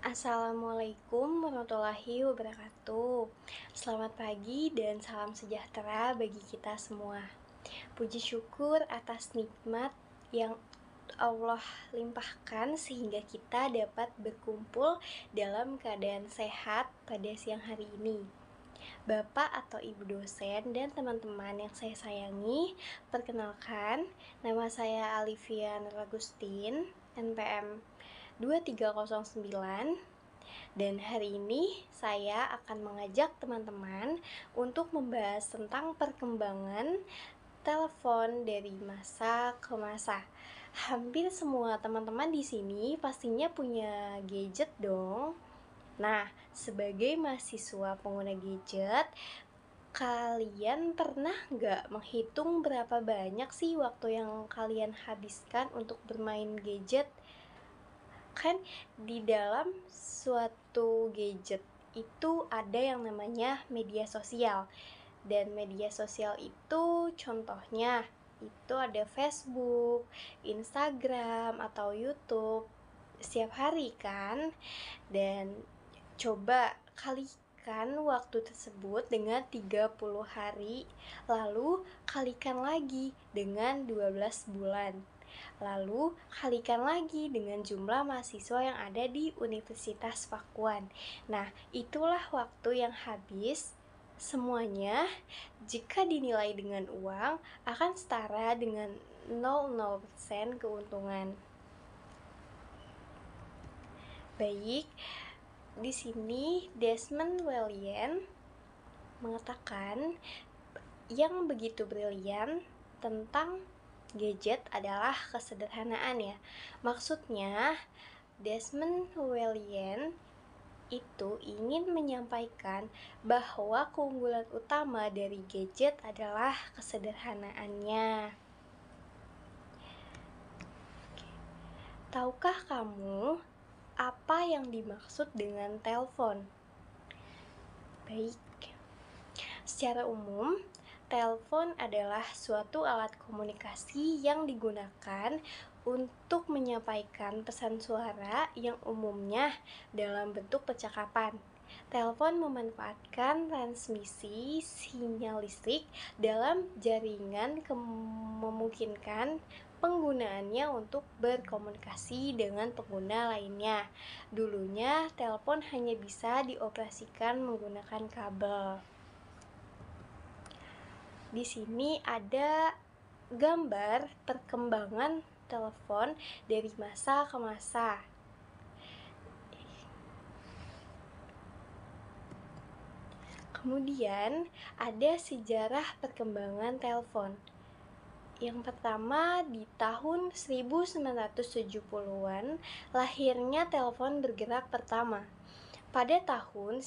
Assalamualaikum warahmatullahi wabarakatuh. Selamat pagi dan salam sejahtera bagi kita semua. Puji syukur atas nikmat yang Allah limpahkan sehingga kita dapat berkumpul dalam keadaan sehat pada siang hari ini. Bapak atau Ibu dosen dan teman-teman yang saya sayangi, perkenalkan, nama saya Alivia Nur Agustin, NPM 2309. Dan hari ini saya akan mengajak teman-teman untuk membahas tentang perkembangan telepon dari masa ke masa. Hampir semua teman-teman di sini pastinya punya gadget dong. Nah, sebagai mahasiswa pengguna gadget, kalian pernah nggak menghitung berapa banyak sih waktu yang kalian habiskan untuk bermain gadget? Kan di dalam suatu gadget itu ada yang namanya media sosial. Dan media sosial itu contohnya itu ada Facebook, Instagram, atau YouTube setiap hari kan. Dan coba kalikan waktu tersebut dengan 30 hari, lalu kalikan lagi dengan 12 bulan. Lalu kalikan lagi dengan jumlah mahasiswa yang ada di Universitas Pakuan. Nah, itulah waktu yang habis. Semuanya jika dinilai dengan uang akan setara dengan 0,0% keuntungan. Baik, di sini Desmond Wellian mengatakan yang begitu brilian tentang gadget adalah kesederhanaan ya. Maksudnya, Desmond Wellian itu ingin menyampaikan bahwa keunggulan utama dari gadget adalah kesederhanaannya. Tahukah kamu apa yang dimaksud dengan telepon? Baik. Secara umum, telepon adalah suatu alat komunikasi yang digunakan untuk menyampaikan pesan suara yang umumnya dalam bentuk percakapan. Telepon memanfaatkan transmisi sinyal listrik dalam jaringan memungkinkan penggunaannya untuk berkomunikasi dengan pengguna lainnya. Dulunya, telepon hanya bisa dioperasikan menggunakan kabel. Di sini ada gambar perkembangan telepon dari masa ke masa. Kemudian ada sejarah perkembangan telepon. Yang pertama, di tahun 1970-an lahirnya telepon bergerak pertama. Pada tahun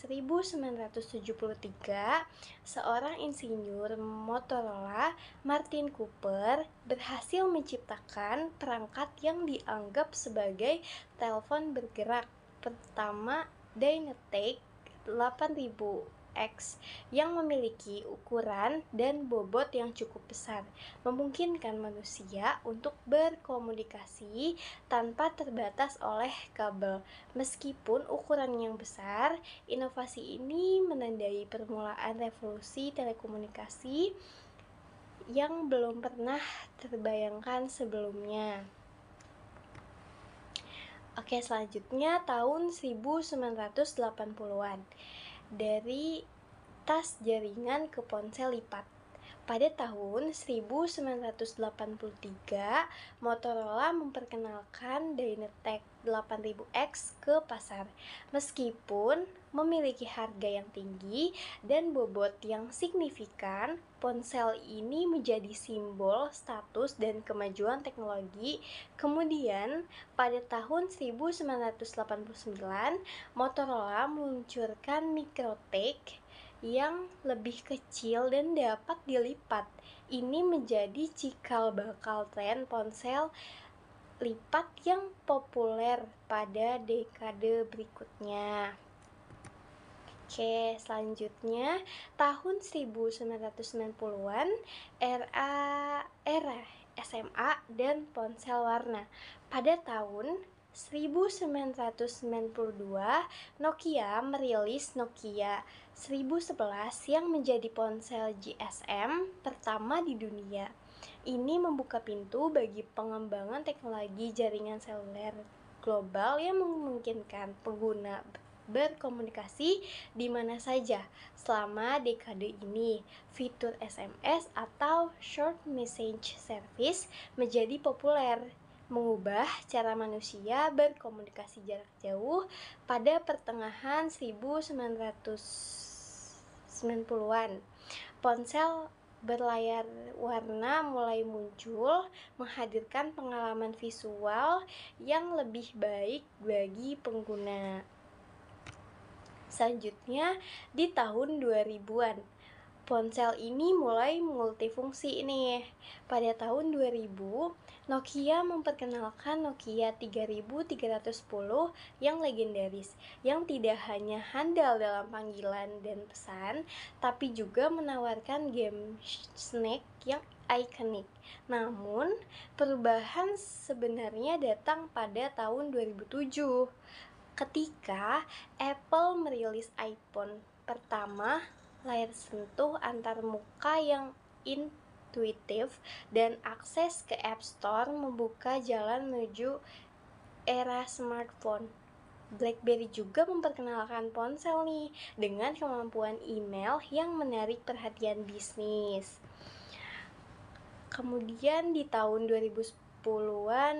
1973, seorang insinyur Motorola, Martin Cooper, berhasil menciptakan perangkat yang dianggap sebagai telepon bergerak pertama, Dynatec 8000X, yang memiliki ukuran dan bobot yang cukup besar, memungkinkan manusia untuk berkomunikasi tanpa terbatas oleh kabel. Meskipun ukuran yang besar, inovasi ini menandai permulaan revolusi telekomunikasi yang belum pernah terbayangkan sebelumnya. Oke, selanjutnya tahun 1980-an. Dari tas jaringan ke ponsel lipat. Pada tahun 1983, Motorola memperkenalkan Dynatec 8000X ke pasar. Meskipun memiliki harga yang tinggi dan bobot yang signifikan, ponsel ini menjadi simbol status dan kemajuan teknologi. Kemudian, pada tahun 1989, Motorola meluncurkan Microtech yang lebih kecil dan dapat dilipat. Ini menjadi cikal bakal tren ponsel lipat yang populer pada dekade berikutnya. Oke, selanjutnya tahun 1990-an era SMA dan ponsel warna. Pada tahun 1992, Nokia merilis Nokia 1011 yang menjadi ponsel GSM pertama di dunia. Ini membuka pintu bagi pengembangan teknologi jaringan seluler global yang memungkinkan pengguna berkomunikasi di mana saja. Selama dekade ini, fitur SMS atau Short Message Service menjadi populer, mengubah cara manusia berkomunikasi jarak jauh pada pertengahan 1990-an. Ponsel berlayar warna mulai muncul, menghadirkan pengalaman visual yang lebih baik bagi pengguna. Selanjutnya, di tahun 2000-an, ponsel ini mulai multifungsi nih. Pada tahun 2000, Nokia memperkenalkan Nokia 3310 yang legendaris, yang tidak hanya handal dalam panggilan dan pesan, tapi juga menawarkan game Snake yang ikonik. Namun, perubahan sebenarnya datang pada tahun 2007 ketika Apple merilis iPhone pertama, layar sentuh antarmuka yang intuitif dan akses ke App Store membuka jalan menuju era smartphone. BlackBerry juga memperkenalkan ponsel nih dengan kemampuan email yang menarik perhatian bisnis. Kemudian di tahun 2010-an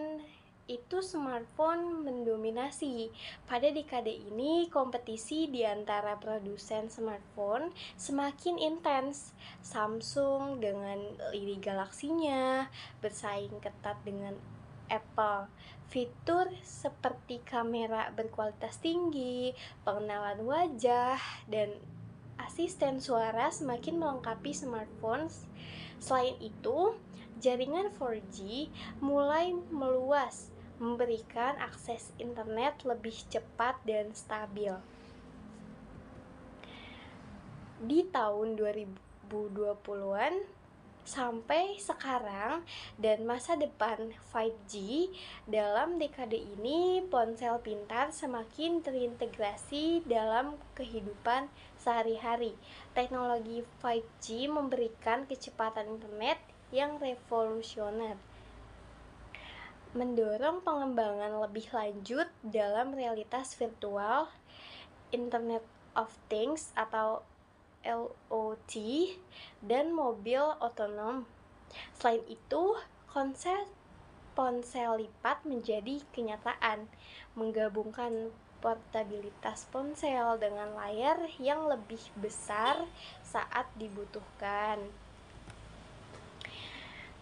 itu smartphone mendominasi. Pada dekade ini, kompetisi di antara produsen smartphone semakin intens. Samsung dengan lini galaksinya bersaing ketat dengan Apple. Fitur seperti kamera berkualitas tinggi, pengenalan wajah, dan asisten suara semakin melengkapi smartphone. Selain itu, jaringan 4G mulai meluas, memberikan akses internet lebih cepat dan stabil. Di tahun 2020-an sampai sekarang dan masa depan 5G, dalam dekade ini ponsel pintar semakin terintegrasi dalam kehidupan sehari-hari. Teknologi 5G memberikan kecepatan internet yang revolusioner, mendorong pengembangan lebih lanjut dalam realitas virtual, Internet of Things atau IoT, dan mobil otonom. Selain itu, konsep ponsel lipat menjadi kenyataan, menggabungkan portabilitas ponsel dengan layar yang lebih besar saat dibutuhkan.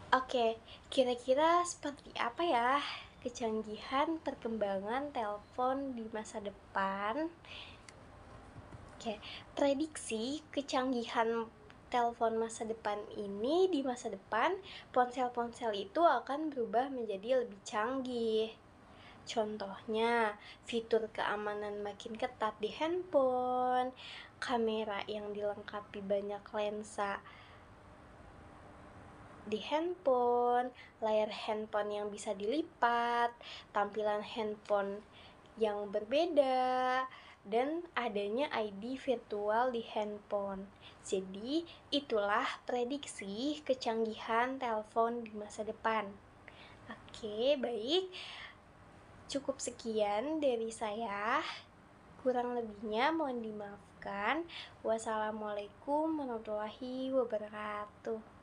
Oke, kira-kira seperti apa ya kecanggihan perkembangan telepon di masa depan? Oke, prediksi kecanggihan telepon masa depan ini, di masa depan ponsel-ponsel itu akan berubah menjadi lebih canggih. Contohnya, fitur keamanan makin ketat di handphone, kamera yang dilengkapi banyak lensa di handphone, layar handphone yang bisa dilipat, tampilan handphone yang berbeda, dan adanya ID virtual di handphone. Jadi, itulah prediksi kecanggihan telepon di masa depan. Oke, baik. Cukup sekian dari saya. Kurang lebihnya mohon dimaafkan. Wassalamualaikum warahmatullahi wabarakatuh.